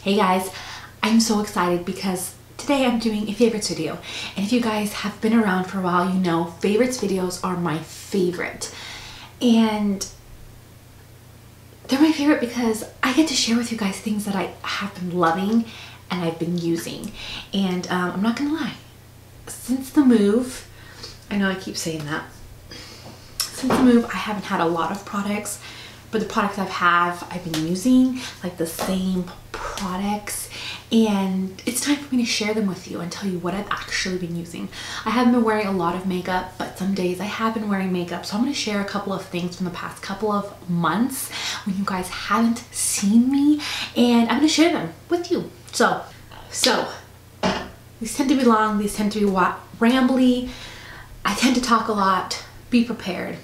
Hey guys, I'm so excited because today I'm doing a favorites video. And if you guys have been around for a while, you know favorites videos are my favorite. And they're my favorite because I get to share with you guys things that I have been loving and I've been using. And I'm not gonna lie, since the move, I know I keep saying that, since the move I haven't had a lot of products, but the products I've been using, like the same products, and it's time for me to share them with you and tell you what I've actually been using. I haven't been wearing a lot of makeup, but some days I have been wearing makeup, so I'm going to share a couple of things from the past couple of months when you guys haven't seen me, and I'm going to share them with you. So these tend to be long, these tend to be rambly, I tend to talk a lot. Be prepared.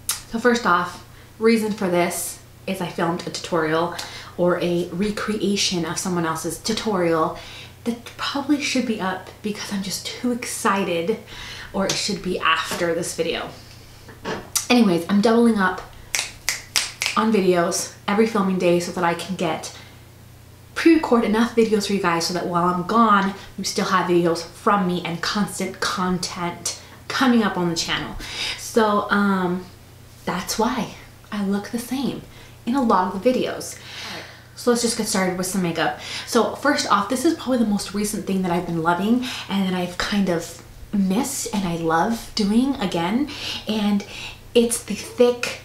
So first off, reason for this is I filmed a tutorial or a recreation of someone else's tutorial that probably should be up because I'm just too excited, or it should be after this video. Anyways, I'm doubling up on videos every filming day so that I can pre-record enough videos for you guys so that while I'm gone, you still have videos from me and constant content coming up on the channel. So that's why I look the same in a lot of the videos. So let's just get started with some makeup. So first off, this is probably the most recent thing that I've been loving and that I've kind of missed and I love doing again. And it's the thick,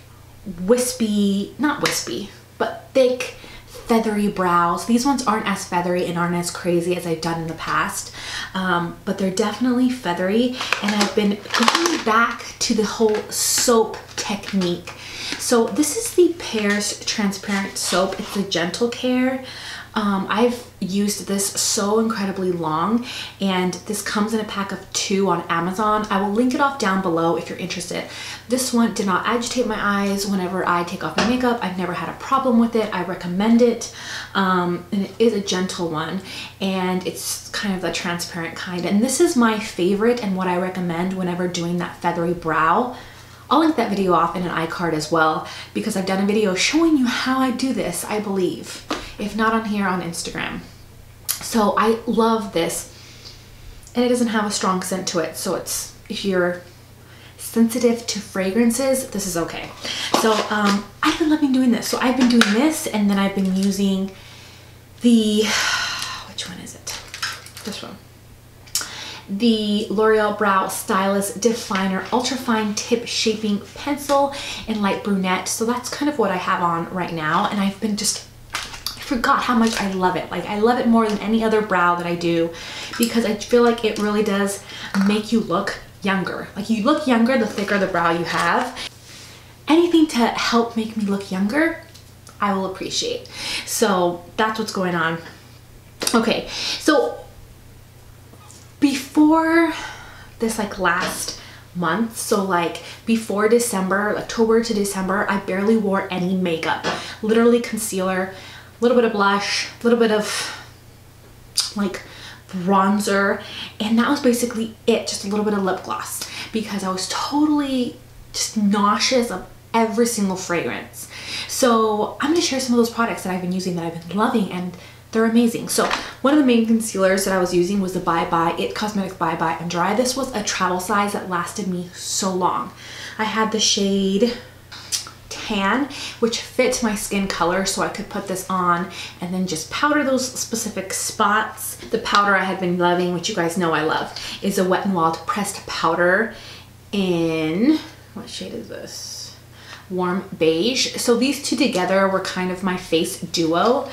wispy, not wispy, but thick, feathery brows. These ones aren't as feathery and aren't as crazy as I've done in the past, but they're definitely feathery, and I've been going back to the whole soap technique. So this is the Pears Transparent Soap. It's a Gentle Care. I've used this so incredibly long, and this comes in a pack of 2 on Amazon. I will link it off down below if you're interested. This one did not agitate my eyes whenever I take off my makeup. I've never had a problem with it. I recommend it. And it is a gentle one, and it's kind of the transparent kind. And this is my favorite and what I recommend whenever doing that feathery brow. I'll link that video off in an iCard as well, because I've done a video showing you how I do this, I believe. If not on here, on Instagram. So I love this, and it doesn't have a strong scent to it, so it's, if you're sensitive to fragrances, this is okay. So I've been loving doing this. So I've been doing this, and then I've been using the, which one is it? This one. The L'Oreal Brow Stylist Definer Ultrafine Tip Shaping Pencil in Light Brunette. So that's kind of what I have on right now, and I've been just, I forgot how much I love it. Like, I love it more than any other brow that I do, because I feel like it really does make you look younger. Like, you look younger the thicker the brow you have. Anything to help make me look younger, I will appreciate. So that's what's going on. Okay, so before this, like last month, so like before December, October to December, I barely wore any makeup. Literally concealer, a little bit of blush, a little bit of like bronzer, and that was basically it. Just a little bit of lip gloss, because I was totally just nauseous of every single fragrance. So I'm gonna share some of those products that I've been using that I've been loving, and they're amazing. So one of the main concealers that I was using was the It Cosmetics Bye Bye and Dry. This was a travel size that lasted me so long. I had the shade Tan, which fit my skin color, so I could put this on and then just powder those specific spots. The powder I had been loving, which you guys know I love, is a Wetnwild pressed powder in, what shade is this? Warm Beige. So these two together were kind of my face duo,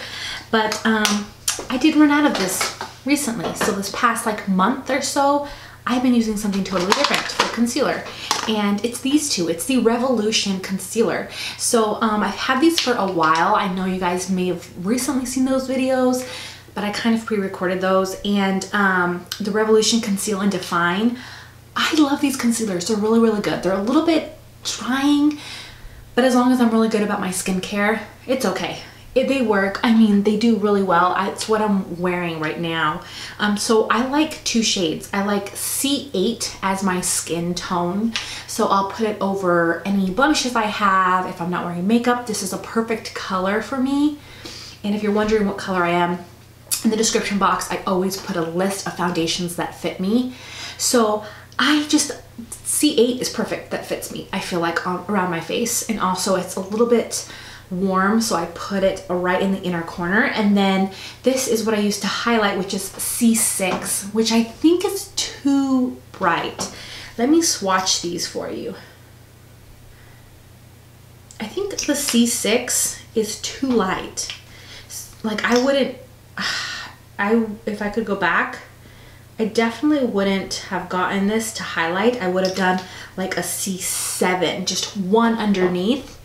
but I did run out of this recently. So this past like month or so, I've been using something totally different for concealer, and it's these two. It's the Revolution concealer. So I've had these for a while. I know you guys may have recently seen those videos, but I kind of pre-recorded those. And the Revolution Conceal and Define, I love these concealers. They're really, really good. They're a little bit trying, but as long as I'm really good about my skincare, it's okay. They work. I mean, they do really well. It's what I'm wearing right now. So I like 2 shades. I like C8 as my skin tone. So I'll put it over any blemishes I have. If I'm not wearing makeup, this is a perfect color for me. And if you're wondering what color I am, in the description box, I always put a list of foundations that fit me. So C8 is perfect, that fits me, I feel like, around my face. And also it's a little bit warm, so I put it right in the inner corner. And then this is what I use to highlight, which is C6, which I think is too bright. Let me swatch these for you. I think the C6 is too light. Like I wouldn't, if I could go back, I definitely wouldn't have gotten this to highlight. I would have done like a C7, just one underneath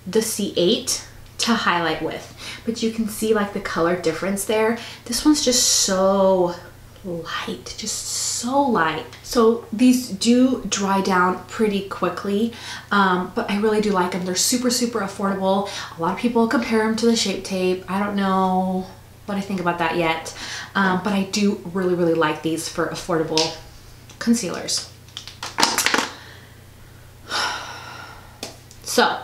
the C8 to highlight with. But you can see like the color difference there. This one's just so light, just so light. So these do dry down pretty quickly, but I really do like them. They're super, super affordable. A lot of people compare them to the Shape Tape. I don't know what I think about that yet, but I do really, really like these for affordable concealers. So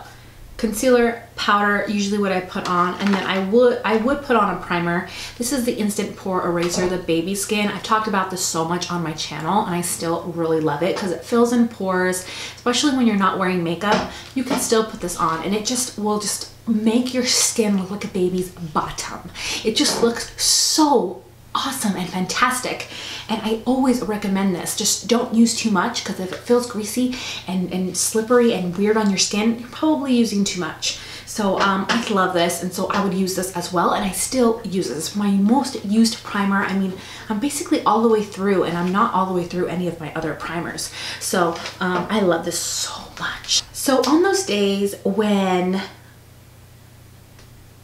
concealer, powder, usually what I put on, and then I would put on a primer. This is the Instant Pore Eraser, the Baby Skin. I've talked about this so much on my channel, and I still really love it because it fills in pores, especially when you're not wearing makeup. You can still put this on, and it just will just make your skin look like a baby's bottom. It just looks so awesome and fantastic, and I always recommend this. Just don't use too much, because if it feels greasy and slippery and weird on your skin, you're probably using too much. So I love this, and so I would use this as well, and I still use this. My most used primer. I mean, I'm basically all the way through, and I'm not all the way through any of my other primers. So I love this so much. So on those days when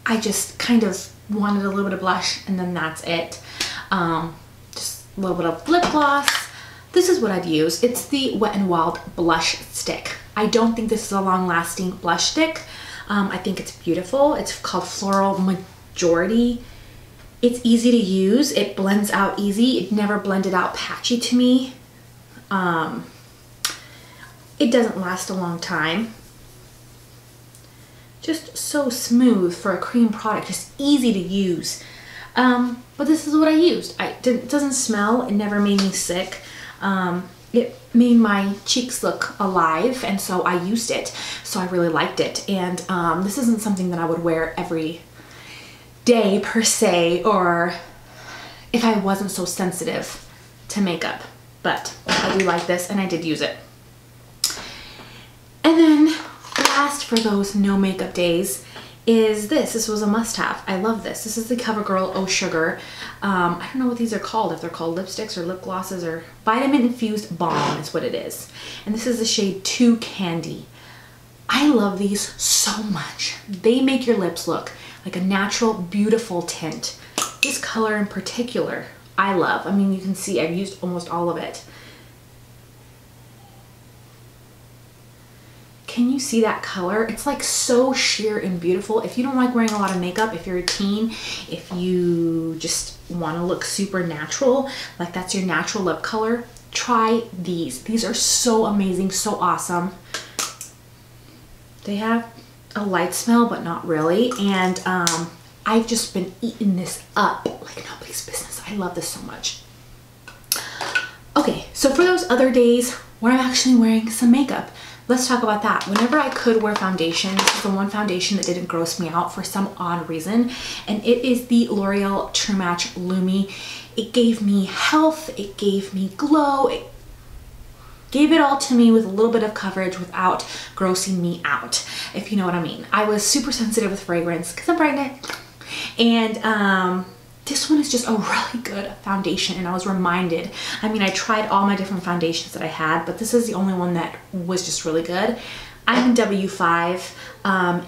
I just kind of wanted a little bit of blush and then that's it, just a little bit of lip gloss, this is what I'd use. It's the Wetnwild blush stick. I don't think this is a long-lasting blush stick. I think it's beautiful. It's called Floral Majority. It's easy to use. It blends out easy. It never blended out patchy to me. It doesn't last a long time. Just so smooth for a cream product, just easy to use. But this is what I used. It doesn't smell, it never made me sick. It made my cheeks look alive, and so I used it. So I really liked it. And this isn't something that I would wear every day per se, or if I wasn't so sensitive to makeup. But I do like this, and I did use it. And then last for those no makeup days is this. This was a must-have. I love this. This is the Covergirl Oh Sugar. I don't know what these are called, if they're called lipsticks or lip glosses, or vitamin infused balm is what it is. And this is the shade 2 Candy. I love these so much. They make your lips look like a natural, beautiful tint. This color in particular, I love. I mean, you can see I've used almost all of it. Can you see that color? It's like so sheer and beautiful. If you don't like wearing a lot of makeup, if you're a teen, if you just want to look super natural, like that's your natural lip color, try these. These are so amazing, so awesome. They have a light smell, but not really. And I've just been eating this up like nobody's business. I love this so much. Okay, so for those other days where I'm actually wearing some makeup, let's talk about that. Whenever I could wear foundation, this is the one foundation that didn't gross me out for some odd reason, and it is the L'Oreal True Match Lumi. It gave me health, it gave me glow, it gave it all to me with a little bit of coverage without grossing me out, if you know what I mean. I was super sensitive with fragrance because I'm pregnant, and this one is just a really good foundation, and I was reminded. I mean, I tried all my different foundations that I had, but this is the only one that was just really good. I'm in W5,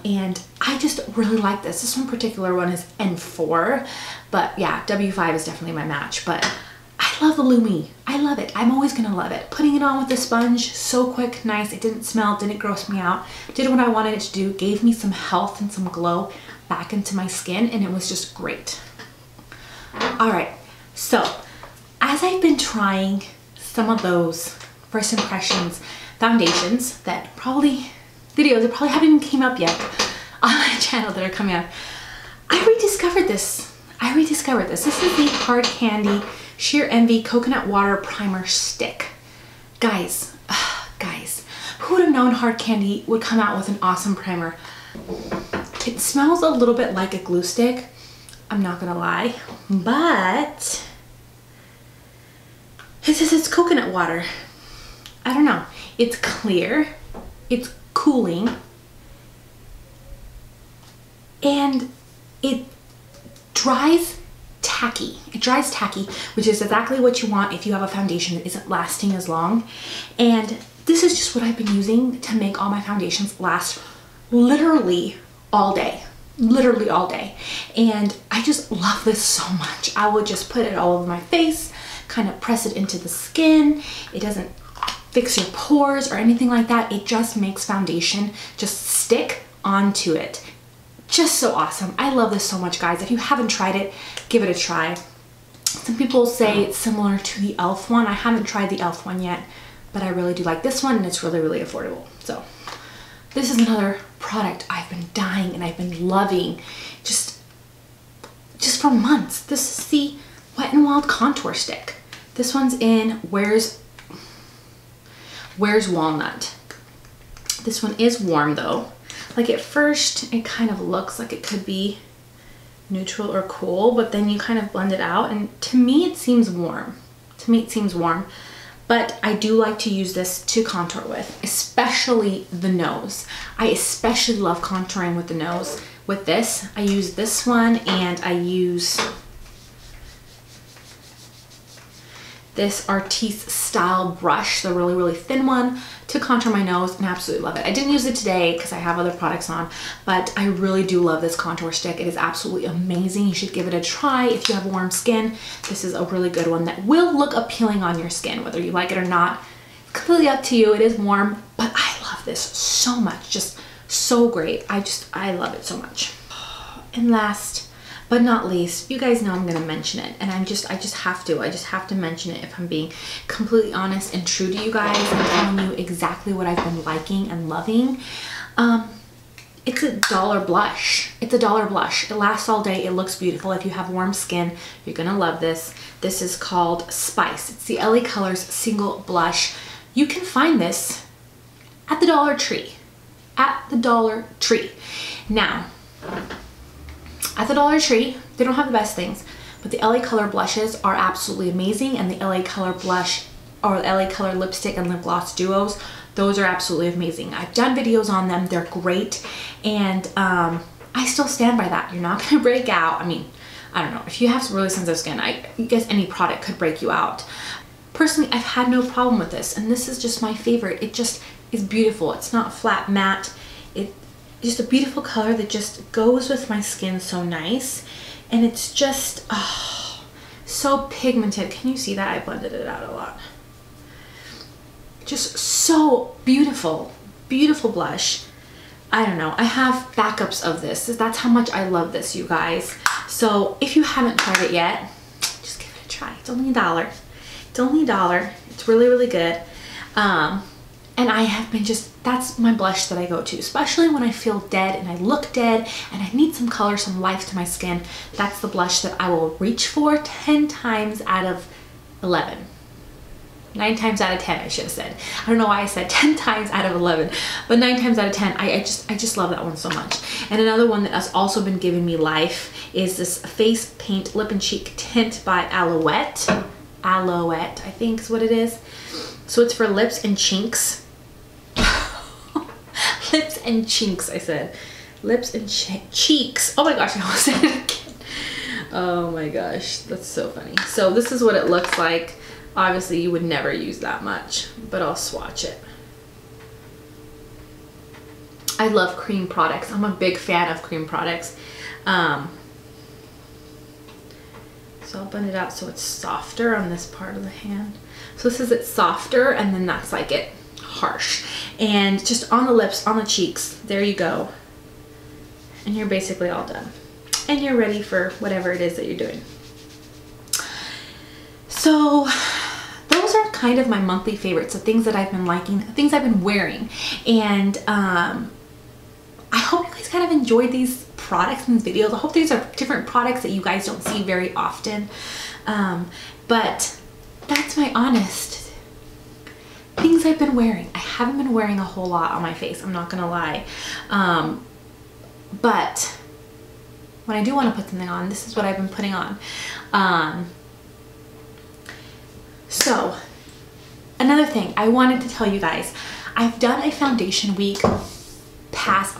and I just really like this. This one particular one is N4, but yeah, W5 is definitely my match. But I love the Lumi. I love it. I'm always gonna love it. Putting it on with the sponge, so quick, nice. It didn't smell, didn't gross me out. Did what I wanted it to do, gave me some health and some glow back into my skin, and it was just great. All right, so as I've been trying some of those first impressions foundations videos that probably haven't even came up yet on my channel that are coming up, I rediscovered this. This is the HardCandy Sheer Envy Coconut Water Primer Stick. Guys, who would have known HardCandy would come out with an awesome primer? It smells a little bit like a glue stick, I'm not gonna lie, but it says it's coconut water. I don't know. It's clear, it's cooling, and it dries tacky. It dries tacky, which is exactly what you want if you have a foundation that isn't lasting as long. And this is just what I've been using to make all my foundations last literally all day. Literally all day. And I just love this so much. I will just put it all over my face, kind of press it into the skin. It doesn't fix your pores or anything like that. It just makes foundation just stick onto it. Just so awesome. I love this so much, guys. If you haven't tried it, give it a try. Some people say it's similar to the e.l.f. one. I haven't tried the e.l.f. one yet, but I really do like this one, and it's really, really affordable. So this is another product I've been dying and I've been loving just for months. This is the Wetnwild contour stick. This one's in Where's Walnut. This one is warm though. Like at first it kind of looks like it could be neutral or cool, but then you kind of blend it out, and to me it seems warm. But I do like to use this to contour with, especially the nose. I especially love contouring with the nose. With this, I use this one, and I use this Artiste style brush, the really, really thin one, to contour my nose, and I absolutely love it. I didn't use it today because I have other products on, but I really do love this contour stick. It is absolutely amazing. You should give it a try if you have warm skin. This is a really good one that will look appealing on your skin, whether you like it or not. Completely up to you. It is warm, but I love this so much. Just so great. I love it so much. And last but not least, you guys know I'm gonna mention it, and I just have to mention it if I'm being completely honest and true to you guys and telling you exactly what I've been liking and loving. It's a $1 blush. It's a $1 blush. It lasts all day. It looks beautiful. If you have warm skin, you're gonna love this. This is called Spice. It's the LA Colors Single Blush. You can find this at the Dollar Tree. At the Dollar Tree. Now, at the Dollar Tree, they don't have the best things, but the LA Color blushes are absolutely amazing, and the LA Color blush or LA Color lipstick and lip gloss duos, those are absolutely amazing. I've done videos on them. They're great, and I still stand by that. You're not gonna break out. I mean, I don't know. If you have some really sensitive skin, I guess any product could break you out. Personally, I've had no problem with this, and this is just my favorite. It just is beautiful. It's not flat matte. Just a beautiful color that just goes with my skin so nice, and it's just so pigmented. Can you see that? I blended it out a lot. Just so beautiful blush. I don't know, I have backups of this. That's how much I love this, you guys. So if you haven't tried it yet, just give it a try. It's only $1. It's only $1. It's really, really good. And I have been that's my blush that I go to, especially when I feel dead and I look dead and I need some color, some life to my skin. That's the blush that I will reach for 10 times out of 11. 9 times out of 10, I should have said. I don't know why I said 10 times out of 11, but 9 times out of 10, I just love that one so much. And another one that has also been giving me life is this Face Paint Lip and Cheek Tint by Aloette. Aloette, I think is what it is. So it's for lips and chinks. Lips and chinks, I said. Lips and cheeks. Oh my gosh, I almost said it again. Oh my gosh, that's so funny. So this is what it looks like. Obviously, you would never use that much, but I'll swatch it. I love cream products. I'm a big fan of cream products. So I'll blend it out so it's softer on this part of the hand. So this is it softer, and then that's like it harsh. And just on the lips, on the cheeks, there you go. And you're basically all done. And you're ready for whatever it is that you're doing. So those are kind of my monthly favorites, the things that I've been liking, the things I've been wearing. And I hope you guys kind of enjoyed these products in these videos. I hope these are different products that you guys don't see very often. But that's my honest things I've been wearing. I haven't been wearing a whole lot on my face, I'm not gonna lie. But when I do want to put something on, this is what I've been putting on. So another thing I wanted to tell you guys, I've done a foundation week.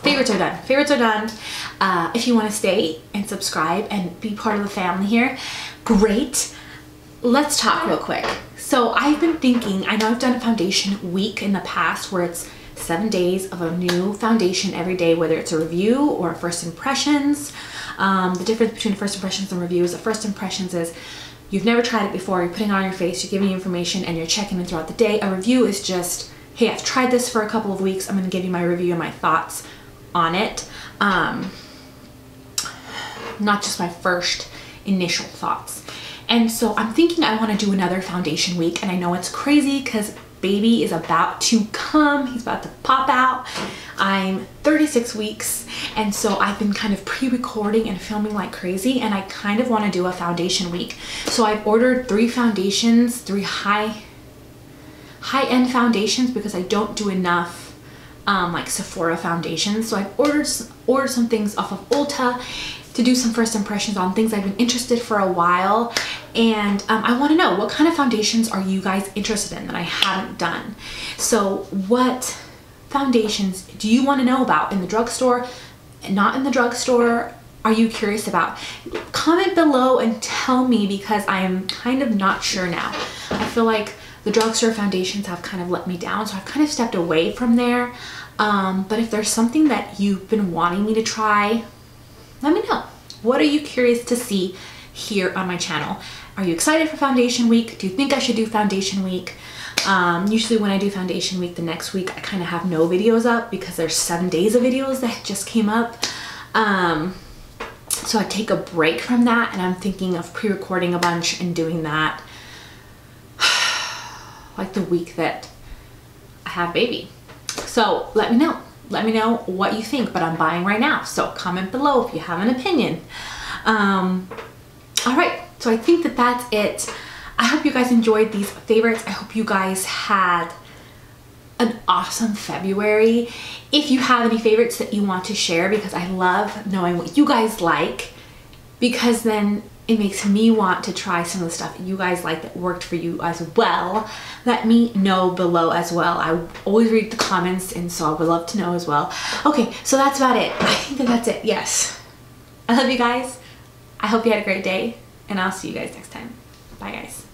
Favorites are done. If you want to stay and subscribe and be part of the family here, great. Let's talk real quick. So I've been thinking, I know I've done a foundation week in the past where it's 7 days of a new foundation every day, whether it's a review or first impressions. The difference between first impressions and reviews, the first impressions is you've never tried it before, you're putting it on your face, you're giving you information, and you're checking in throughout the day. A review is just, hey, I've tried this for a couple of weeks, I'm gonna give you my review and my thoughts on it. Not just my first initial thoughts. And so I'm thinking I wanna do another foundation week, and I know it's crazy because baby is about to come, he's about to pop out. I'm 36 weeks, and so I've been kind of pre-recording and filming like crazy, and I kind of want to do a foundation week. So I've ordered 3 foundations, 3 high-end foundations, because I don't do enough like Sephora foundations. So I've ordered some things off of Ulta to do some first impressions on things I've been interested for a while. And I want to know, what kind of foundations are you guys interested in that I haven't done? So what foundations do you want to know about in the drugstore, not in the drugstore? Are you curious about? Comment below and tell me, because I am kind of not sure now. I feel like the drugstore foundations have kind of let me down, so I've kind of stepped away from there. But if there's something that you've been wanting me to try, let me know. What are you curious to see here on my channel? Are you excited for foundation week? Do you think I should do foundation week? Usually when I do foundation week, the next week I kind of have no videos up because there's 7 days of videos that just came up. So I take a break from that, and I'm thinking of pre-recording a bunch and doing that like the week that I have baby. So let me know. Let me know what you think, but I'm buying right now. So comment below if you have an opinion. All right, so I think that that's it. I hope you guys enjoyed these favorites. I hope you guys had an awesome February. If you have any favorites that you want to share, because I love knowing what you guys like, because then it makes me want to try some of the stuff you guys like that worked for you as well. Let me know below as well. I always read the comments, and so I would love to know as well. Okay, so that's about it. I think that that's it. Yes. I love you guys. I hope you had a great day, and I'll see you guys next time. Bye, guys.